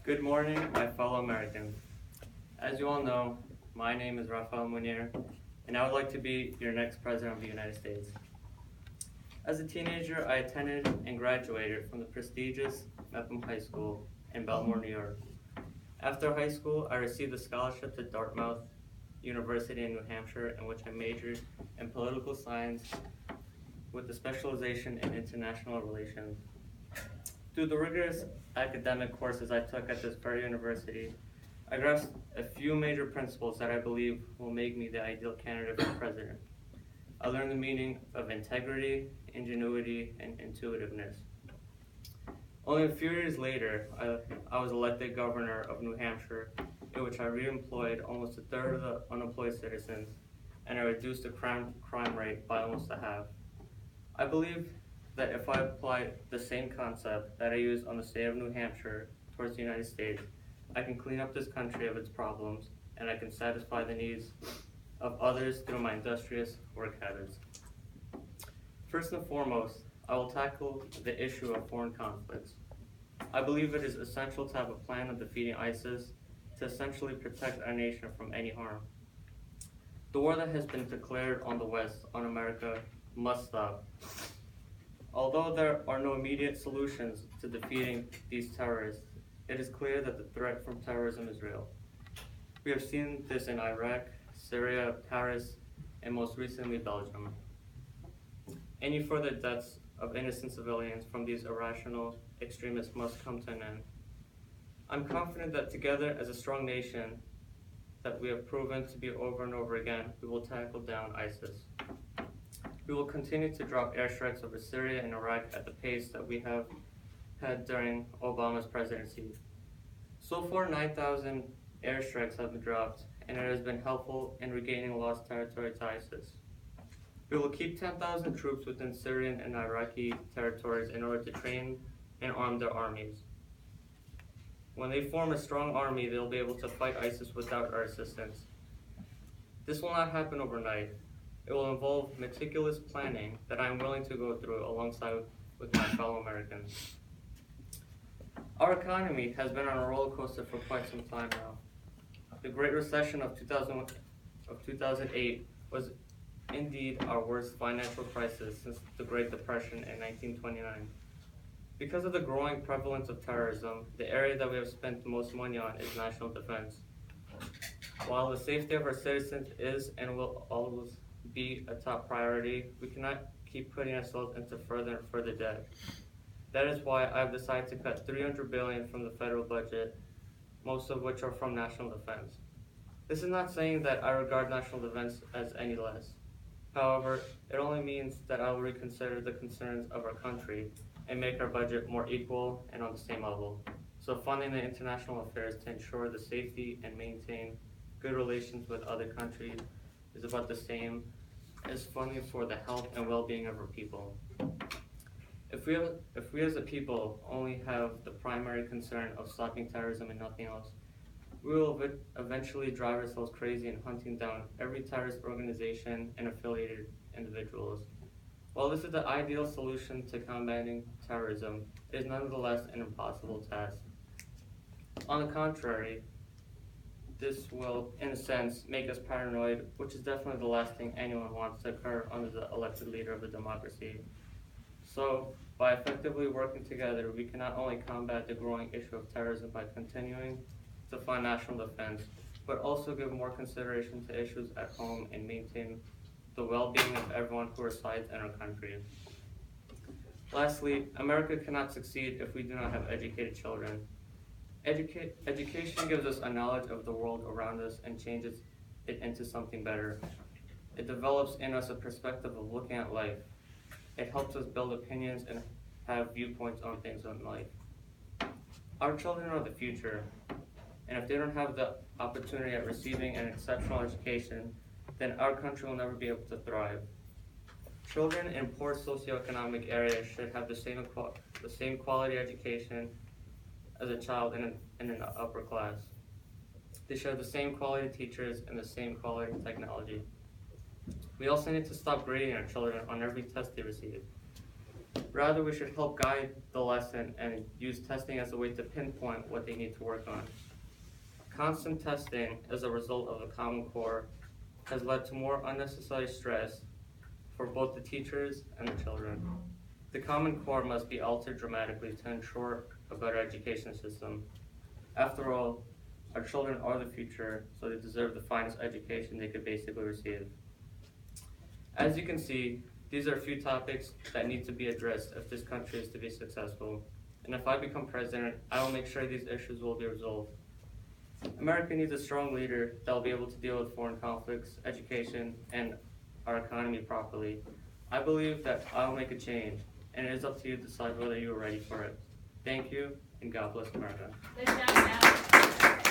Good morning, my fellow Americans. As you all know, my name is Raph, and I would like to be your next President of the United States. As a teenager, I attended and graduated from the prestigious Mepham High School in Belmore, New York. After high school, I received a scholarship to Dartmouth University in New Hampshire, in which I majored in political science with a specialization in international relations. Through the rigorous academic courses I took at this very university, I grasped a few major principles that I believe will make me the ideal candidate for president. I learned the meaning of integrity, ingenuity, and intuitiveness. Only a few years later, I was elected governor of New Hampshire, in which I re-employed almost a third of the unemployed citizens, and I reduced the crime rate by almost a half. I believe that if I apply the same concept that I use on the state of New Hampshire towards the United States, I can clean up this country of its problems, and I can satisfy the needs of others through my industrious work habits. First and foremost, I will tackle the issue of foreign conflicts. I believe it is essential to have a plan of defeating ISIS to essentially protect our nation from any harm. The war that has been declared on the West, on America, must stop. Although there are no immediate solutions to defeating these terrorists, it is clear that the threat from terrorism is real. We have seen this in Iraq, Syria, Paris, and most recently Belgium. Any further deaths of innocent civilians from these irrational extremists must come to an end. I'm confident that together as a strong nation that we have proven to be over and over again, we will tackle down ISIS. We will continue to drop airstrikes over Syria and Iraq at the pace that we have had during Obama's presidency. So far, 9,000 airstrikes have been dropped, and it has been helpful in regaining lost territory to ISIS. We will keep 10,000 troops within Syrian and Iraqi territories in order to train and arm their armies. When they form a strong army, they'll be able to fight ISIS without our assistance. This will not happen overnight. It will involve meticulous planning that I am willing to go through alongside with my fellow Americans. Our economy has been on a roller coaster for quite some time now. The Great Recession of 2008 was indeed our worst financial crisis since the Great Depression in 1929. Because of the growing prevalence of terrorism, the area that we have spent the most money on is national defense. While the safety of our citizens is and will always be a top priority, we cannot keep putting ourselves into further and further debt. That is why I've decided to cut $300 billion from the federal budget, most of which are from national defense. This is not saying that I regard national defense as any less. However, it only means that I will reconsider the concerns of our country and make our budget more equal and on the same level. So funding the international affairs to ensure the safety and maintain good relations with other countries is about the same as funding for the health and well-being of our people. If we as a people only have the primary concern of stopping terrorism and nothing else, we will eventually drive ourselves crazy in hunting down every terrorist organization and affiliated individuals. While this is the ideal solution to combating terrorism, it is nonetheless an impossible task. On the contrary, this will, in a sense, make us paranoid, which is definitely the last thing anyone wants to occur under the elected leader of a democracy. So, by effectively working together, we can not only combat the growing issue of terrorism by continuing to fund national defense, but also give more consideration to issues at home and maintain the well-being of everyone who resides in our country. Lastly, America cannot succeed if we do not have educated children. Education gives us a knowledge of the world around us and changes it into something better. It develops in us a perspective of looking at life. It helps us build opinions and have viewpoints on things in life. Our children are the future, and if they don't have the opportunity at receiving an exceptional education, then our country will never be able to thrive. Children in poor socioeconomic areas should have the same quality education as a child in an upper class. They should have the same quality teachers and the same quality technology. We also need to stop grading our children on every test they receive. Rather, we should help guide the lesson and use testing as a way to pinpoint what they need to work on. Constant testing as a result of the Common Core has led to more unnecessary stress for both the teachers and the children. The Common Core must be altered dramatically to ensure a better education system. After all, our children are the future, so they deserve the finest education they could basically receive. As you can see, these are a few topics that need to be addressed if this country is to be successful. And if I become president, I will make sure these issues will be resolved. America needs a strong leader that will be able to deal with foreign conflicts, education, and our economy properly. I believe that I will make a change, and it is up to you to decide whether you are ready for it. Thank you, and God bless America. Good job, Raph.